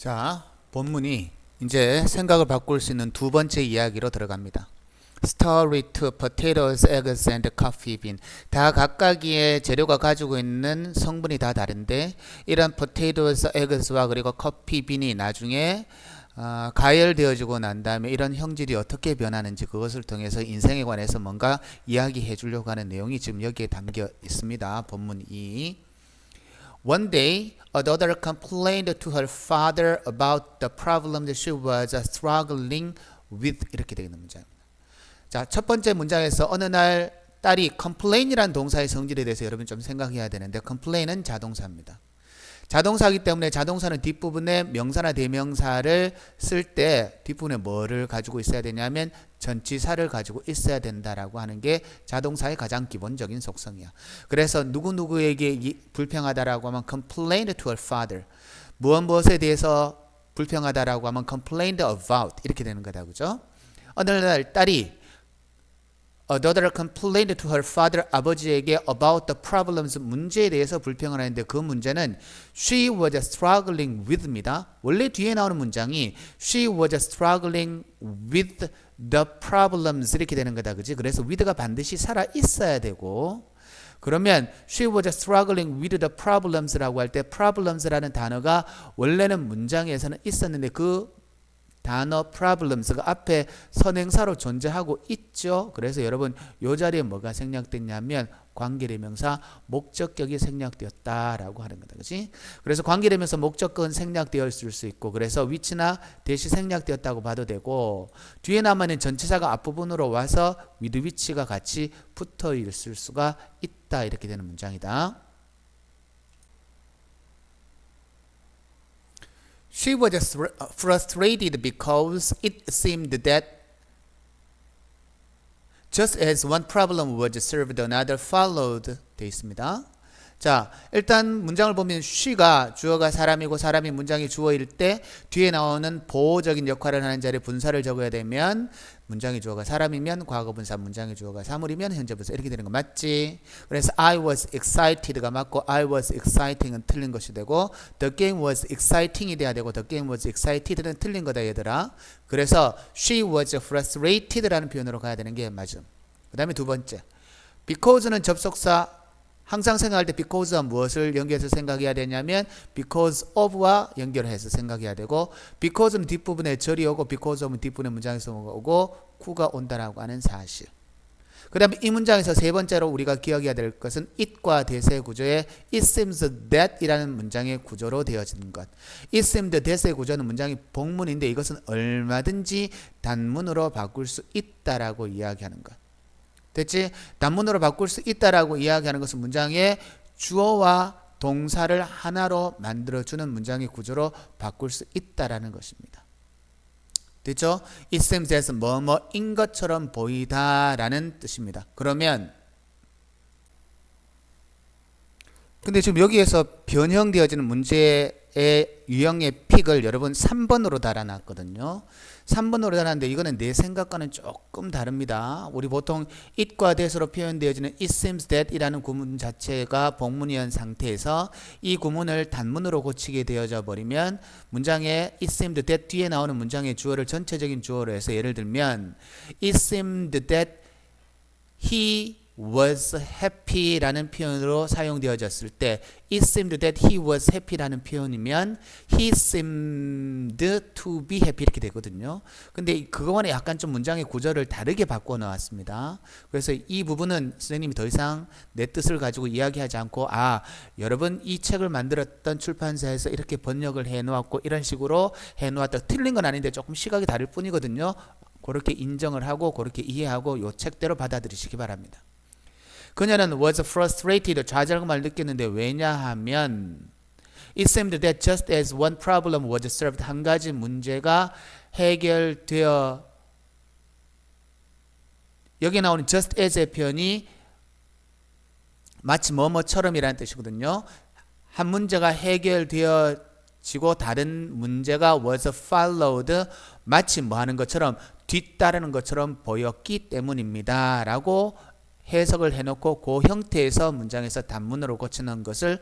자, 본문이 이제 생각을 바꿀 수 있는 두 번째 이야기로 들어갑니다. Story to potatoes, eggs and coffee bean. 다 각각의 재료가 가지고 있는 성분이 다 다른데 이런 potatoes, eggs와 그리고 coffee bean이 나중에 가열되어지고 난 다음에 이런 형질이 어떻게 변하는지 그것을 통해서 인생에 관해서 뭔가 이야기해 주려고 하는 내용이 지금 여기에 담겨 있습니다. 본문 2. One day, a daughter complained to her father about the problems she was struggling with. 이렇게 되어 있는 문장입니다. 자, 첫 번째 문장에서 어느 날 딸이 complain이라는 동사의 성질에 대해서 여러분 좀 생각해야 되는데 complain은 자동사입니다. 자동사이기 때문에 자동사는 뒷부분에 명사나 대명사를 쓸 때 뒷부분에 뭐를 가지고 있어야 되냐면 전치사를 가지고 있어야 된다라고 하는 게 자동사의 가장 기본적인 속성이야. 그래서 누구누구에게 불평하다라고 하면 complained to her father. 무엇에 대해서 불평하다라고 하면 complained about 이렇게 되는 거다. 그죠? 어느 날 딸이 A daughter complained to her father, 아버지에게 about the problems, 문제에 대해서 불평을 하는데 그 문제는 she was struggling with입니다. 원래 뒤에 나오는 문장이 she was struggling with the problems 이렇게 되는 거다. 그지? 그래서 with가 반드시 살아 있어야 되고 그러면 she was struggling with the problems라고 할 때 problems라는 단어가 원래는 문장에서는 있었는데 그 단어 problems가 앞에 선행사로 존재하고 있죠. 그래서 여러분 이 자리에 뭐가 생략됐냐면 관계대명사 목적격이 생략되었다라고 하는 거다. 그렇지? 그래서 관계대명사 목적격은 생략되었을 수 있고 그래서 위치나 대시 생략되었다고 봐도 되고 뒤에 남아있는 전치사가 앞부분으로 와서 with 위치가 같이 붙어 있을 수가 있다. 이렇게 되는 문장이다. She was frustrated because it seemed that just as one problem was solved, another followed. 되어 있습니다. 자, 일단 문장을 보면 she가 주어가 사람이고 사람이 문장이 주어일 때 뒤에 나오는 보호적인 역할을 하는 자리에 분사를 적어야 되면 문장이 주어가 사람이면 과거분사, 문장이 주어가 사물이면 현재분사 이렇게 되는 거 맞지? 그래서 I was excited가 맞고 I was exciting은 틀린 것이 되고 the game was exciting이 돼야 되고 the game was excited는 틀린 거다 얘들아. 그래서 she was frustrated라는 표현으로 가야 되는 게 맞음. 그 다음에 두 번째 because는 접속사 항상 생각할 때 because와 무엇을 연결해서 생각해야 되냐면 because of와 연결해서 생각해야 되고 because는 뒷부분에 절이 오고 because of은 뒷부분에 문장에서 오고 쿠가 온다라고 하는 사실. 그 다음에 이 문장에서 세 번째로 우리가 기억해야 될 것은 it과 대세 구조의 it seems that 이라는 문장의 구조로 되어지는 것. it seems that의 구조는 문장이 복문인데 이것은 얼마든지 단문으로 바꿀 수 있다라고 이야기하는 것. 됐지? 단문으로 바꿀 수 있다라고 이야기하는 것은 문장의 주어와 동사를 하나로 만들어주는 문장의 구조로 바꿀 수 있다라는 것입니다. 됐죠? It seems as 뭐뭐인 것처럼 보이다라는 뜻입니다. 그러면 근데 지금 여기에서 변형되어지는 문제의 유형의 픽을 여러분 3번으로 달아놨거든요. 3번으로 달았는데 이거는 내 생각과는 조금 다릅니다. 우리 보통 it과 that으로 표현되어지는 it seems that 이라는 구문 자체가 복문이한 상태에서 이 구문을 단문으로 고치게 되어져 버리면 문장에 it seemed that 뒤에 나오는 문장의 주어를 전체적인 주어로 해서 예를 들면 it seemed that he was happy라는 표현으로 사용되어졌을 때 it seemed that he was happy라는 표현이면 he seemed to be happy 이렇게 되거든요. 근데 그거와는 약간 좀 문장의 구조를 다르게 바꿔 놓았습니다. 그래서 이 부분은 선생님이 더 이상 내 뜻을 가지고 이야기하지 않고 여러분 이 책을 만들었던 출판사에서 이렇게 번역을 해 놓았고 이런 식으로 해 놓았다. 틀린 건 아닌데 조금 시각이 다를 뿐이거든요. 그렇게 인정을 하고 그렇게 이해하고 이 책대로 받아들이시기 바랍니다. 그녀는 was frustrated, 좌절감을 느꼈는데 왜냐하면 it seemed that just as one problem was solved, 한 가지 문제가 해결되어 여기 나오는 just as의 표현이 마치 뭐뭐처럼이라는 뜻이거든요. 한 문제가 해결되어지고 다른 문제가 was followed, 마치 뭐 하는 것처럼 뒤따르는 것처럼 보였기 때문입니다 라고 해석을 해놓고 그 형태에서 문장에서 단문으로 고치는 것을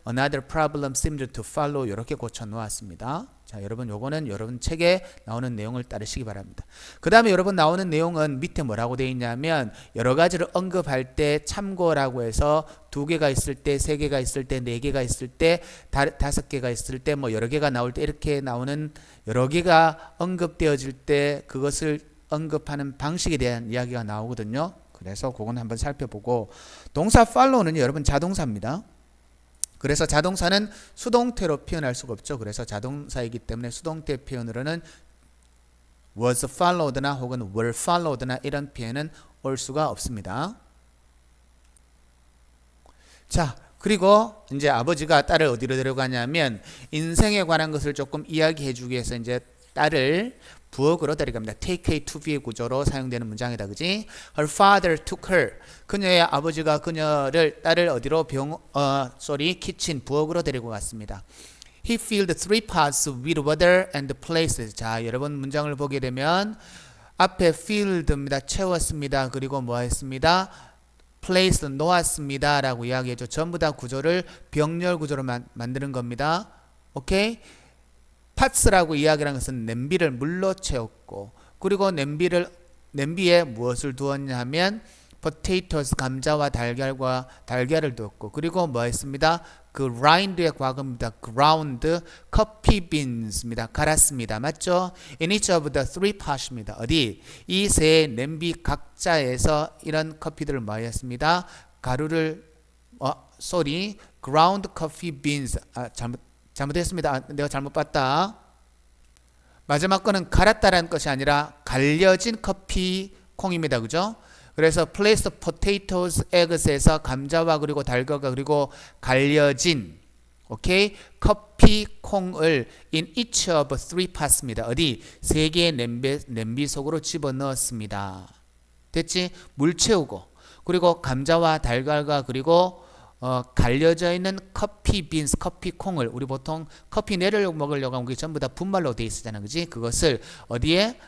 another problem seemed to follow 이렇게 고쳐 놓았습니다. 자, 여러분 요거는 여러분 책에 나오는 내용을 따르시기 바랍니다. 그 다음에 여러분 나오는 내용은 밑에 뭐라고 되어 있냐면 여러 가지를 언급할 때 참고라고 해서 2개가 있을 때, 3개가 있을 때, 4개가 있을 때, 5개가 있을 때, 뭐 여러 개가 나올 때 이렇게 나오는 여러 개가 언급되어질 때 그것을 언급하는 방식에 대한 이야기가 나오거든요. 그래서 그건 한번 살펴보고 동사 follow는 여러분 자동사입니다. 그래서 자동사는 수동태로 표현할 수가 없죠. 그래서 자동사이기 때문에 수동태 표현으로는 was followed나 혹은 were followed나 이런 표현은 올 수가 없습니다. 자, 그리고 이제 아버지가 딸을 어디로 데려가냐면 인생에 관한 것을 조금 이야기해 주기 위해서 이제 딸을 부엌으로 데려갑니다. take A to B의 구조로 사용되는 문장이다. 그지? Her father took her. 그녀의 아버지가 딸을 어디로 kitchen, 부엌으로 데리고 갔습니다. He filled 3 pots with water and places. 자, 여러분 문장을 보게 되면 앞에 filled입니다. 채웠습니다. 그리고 뭐 했습니다? place, 놓았습니다. 라고 이야기해줘. 전부 다 구조를 병렬 구조로 만드는 겁니다. 오케이? 파츠라고 이야기하는 것은 냄비를 물로 채웠고 그리고 냄비에 무엇을 두었냐 하면 potatoes, 감자와 달걀을 두었고 그리고 뭐 했습니다? 그 grind의 과거입니다. ground, coffee beans입니다. 갈았습니다. 맞죠? in each of the 3 pots입니다. 어디? 이 세 냄비 각자에서 이런 커피들을 뭐 했습니다? 가루를 ground coffee beans 잘못했습니다. 내가 잘못 봤다. 마지막 거는 갈았다라는 것이 아니라 갈려진 커피 콩입니다. 그죠? 그래서 placed potatoes, eggs에서 감자와 그리고 달걀과 그리고 갈려진 오케이? 커피 콩을 in each of 3 pots입니다. 어디? 3개의 냄비 속으로 집어넣었습니다. 됐지? 물 채우고 그리고 감자와 달걀과 그리고 갈려져 있는 커피 빈스, 커피 콩을 우리 보통 커피 내를 먹으려고 하면 그게 전부 다 분말로 돼 있잖아. 그지? 그것을 어디에?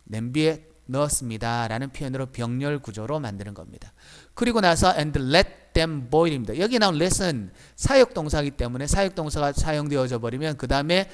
냄비에 넣었습니다. 라는 표현으로 병렬 구조로 만드는 겁니다. 그리고 나서 and let them boil입니다. 여기 나온 let은 사역동사이기 때문에 사역동사가 사용되어져 버리면 그 다음에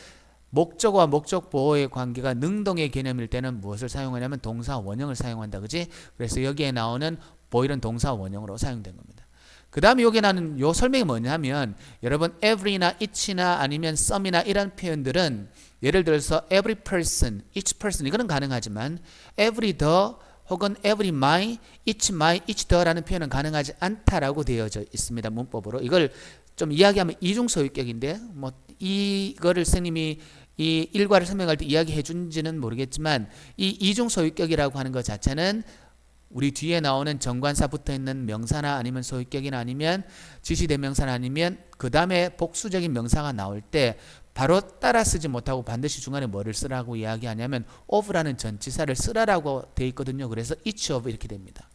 목적어와 목적 보호의 관계가 능동의 개념일 때는 무엇을 사용하냐면 동사 원형을 사용한다. 그지? 그래서 여기에 나오는 boil은 동사 원형으로 사용된 겁니다. 그 다음에 여기 나는 요 설명이 뭐냐면 여러분 every나 each나 아니면 some이나 이런 표현들은 예를 들어서 every person, each person 이거는 가능하지만 every the 혹은 every my, each the라는 표현은 가능하지 않다라고 되어져 있습니다. 문법으로. 이걸 좀 이야기하면 이중소유격인데 뭐 이거를 선생님이 이 일과를 설명할 때 이야기해 준지는 모르겠지만 이 이중소유격이라고 하는 것 자체는 우리 뒤에 나오는 정관사 붙어있는 명사나 아니면 소유격이나 아니면 지시대명사나 아니면 그 다음에 복수적인 명사가 나올 때 바로 따라 쓰지 못하고 반드시 중간에 뭐를 쓰라고 이야기하냐면 of라는 전치사를 쓰라라고 되어 있거든요. 그래서 each of 이렇게 됩니다.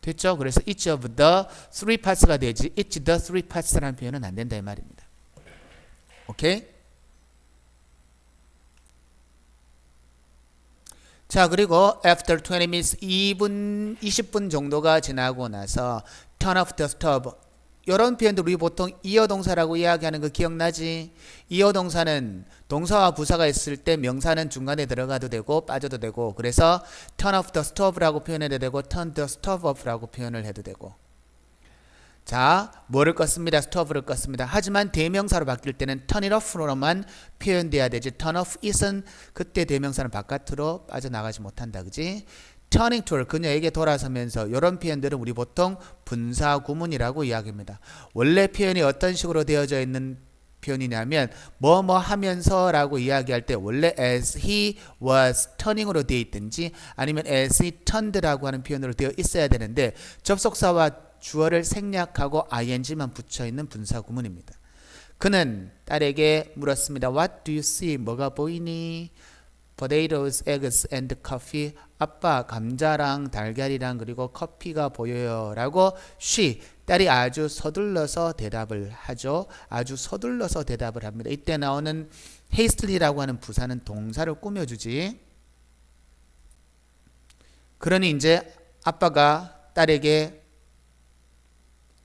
됐죠? 그래서 each of the 3 parts가 되지 each the 3 parts라는 표현은 안 된다 이 말입니다. 오케이? 자, 그리고 after 20 minutes 20분 정도가 지나고 나서 turn off the stove. 이런 표현들 우리 보통 이어동사라고 이야기하는 거 기억나지? 이어동사는 동사와 부사가 있을 때 명사는 중간에 들어가도 되고 빠져도 되고 그래서 turn off the stove라고 표현해도 되고 turn the stove off라고 표현을 해도 되고 자, 뭐를 껐습니다. 스토브를 껐습니다. 하지만 대명사로 바뀔 때는 turn it off로만 표현돼야 되지 turn off it은 그때 대명사는 바깥으로 빠져나가지 못한다. 그지? turning to 그녀에게 돌아서면서 이런 표현들은 우리 보통 분사구문이라고 이야기합니다. 원래 표현이 어떤 식으로 되어져 있는 표현이냐면 뭐뭐 하면서 라고 이야기할 때 원래 as he was turning으로 되어 있든지 아니면 as he turned라고 하는 표현으로 되어 있어야 되는데 접속사와 주어를 생략하고 ing만 붙여있는 분사구문입니다. 그는 딸에게 물었습니다. What do you see? 뭐가 보이니? Potatoes, eggs and coffee. 아빠, 감자랑 달걀이랑 그리고 커피가 보여요. 라고 딸이 아주 서둘러서 대답을 하죠. 아주 서둘러서 대답을 합니다. 이때 나오는 hastily,라고 하는 부사는 동사를 꾸며주지. 그러니 이제 아빠가 딸에게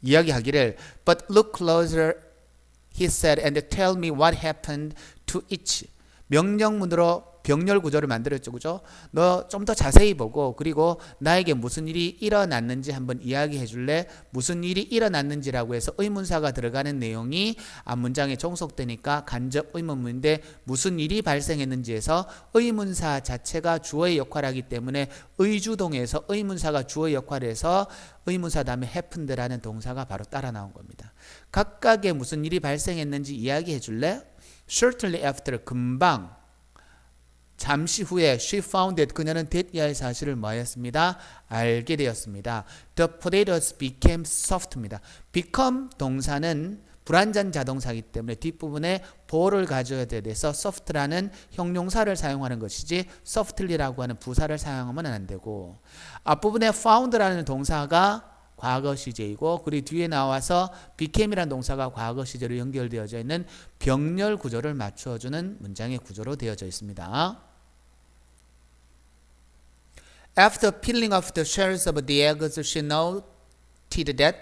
이야기하기를 But look closer, he said, and tell me what happened to each. 명령문으로 병렬 구조를 만들었죠. 그죠? 너 좀 더 자세히 보고 그리고 나에게 무슨 일이 일어났는지 한번 이야기해 줄래? 무슨 일이 일어났는지라고 해서 의문사가 들어가는 내용이 앞문장에 종속되니까 간접 의문문인데 무슨 일이 발생했는지에서 의문사 자체가 주어의 역할을 하기 때문에 의주동에서 의문사가 주어의 역할을 해서 의문사 다음에 happened라는 동사가 바로 따라 나온 겁니다. 각각의 무슨 일이 발생했는지 이야기해 줄래? Shortly after, 금방 잠시 후에 she found that 그녀는 that야의 사실을 뭐였습니다? 알게 되었습니다. The potatoes became soft입니다. become 동사는 불완전 자동사이기 때문에 뒷부분에 보를 가져야 돼서 soft라는 형용사를 사용하는 것이지 softly라고 하는 부사를 사용하면 안 되고 앞부분에 found라는 동사가 과거 시제이고 그리고 뒤에 나와서 became이라는 동사가 과거 시제로 연결되어져 있는 병렬 구조를 맞춰주는 문장의 구조로 되어져 있습니다. After peeling off the shells of the eggs, she noted that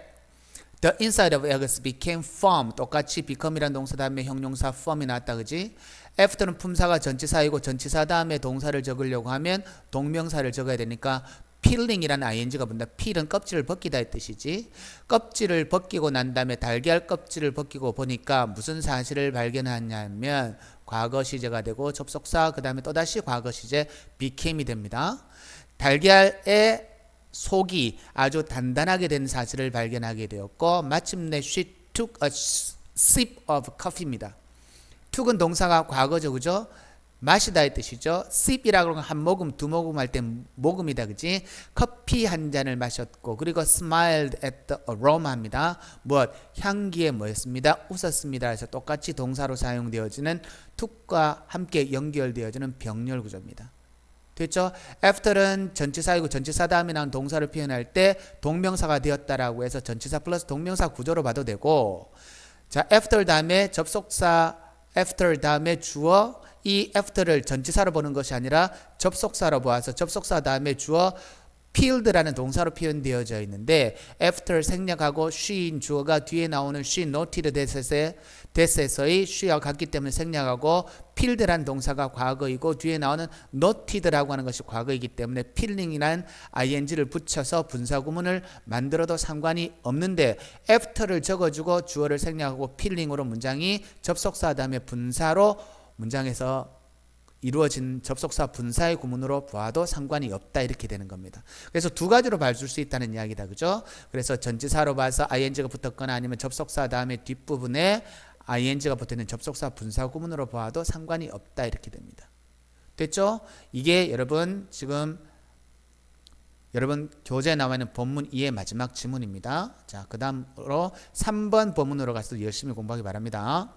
the inside of eggs became firm. 똑같이 become이라는 동사 다음에 형용사 firm이 나왔다. 그지? after는 품사가 전치사이고 전치사 다음에 동사를 적으려고 하면 동명사를 적어야 되니까 peeling이라는 ing가 붙는다. peel은 껍질을 벗기다 의 뜻이지. 껍질을 벗기고 난 다음에 달걀 껍질을 벗기고 보니까 무슨 사실을 발견하냐면 과거 시제가 되고 접속사 그 다음에 또다시 과거 시제 became이 됩니다. 달걀의 속이 아주 단단하게 된 사실을 발견하게 되었고 마침내 she took a sip of coffee입니다. took은 동사가 과거죠. 그죠? 마시다의 뜻이죠. sip이라고 하면 한 모금, 두 모금 할 때 모금이다. 그지? 커피 한 잔을 마셨고 그리고 smiled at the aroma 합니다. 무엇? 향기에 뭐였습니다? 웃었습니다. 그래서 똑같이 동사로 사용되어지는 took과 함께 연결되어지는 병렬 구조입니다. 됐죠? after는 전치사이고 전치사 다음에 나온 동사를 표현할 때 동명사가 되었다라고 해서 전치사 플러스 동명사 구조로 봐도 되고 자, after 다음에 접속사 after 다음에 주어 이 after를 전치사로 보는 것이 아니라 접속사로 보아서 접속사 다음에 주어 peeled라는 동사로 표현되어져 있는데 after 생략하고 she인 주어가 뒤에 나오는 she noted that에서의 she와 같기 때문에 생략하고 peeled라는 동사가 과거이고 뒤에 나오는 noted라고 하는 것이 과거이기 때문에 peeling이라는 ing를 붙여서 분사구문을 만들어도 상관이 없는데 after를 적어주고 주어를 생략하고 peeling으로 문장이 접속사 다음에 분사로 문장에서 이루어진 접속사 분사의 구문으로 보아도 상관이 없다 이렇게 되는 겁니다. 그래서 두 가지로 봐줄 수 있다는 이야기다. 그죠? 그래서 전치사로 봐서 ing가 붙었거나 아니면 접속사 다음에 뒷부분에 ing가 붙어있는 접속사 분사 구문으로 보아도 상관이 없다 이렇게 됩니다. 됐죠? 이게 여러분 지금 여러분 교재에 나와 있는 본문 2의 마지막 지문입니다. 자, 그 다음으로 3번 본문으로 가서 열심히 공부하기 바랍니다.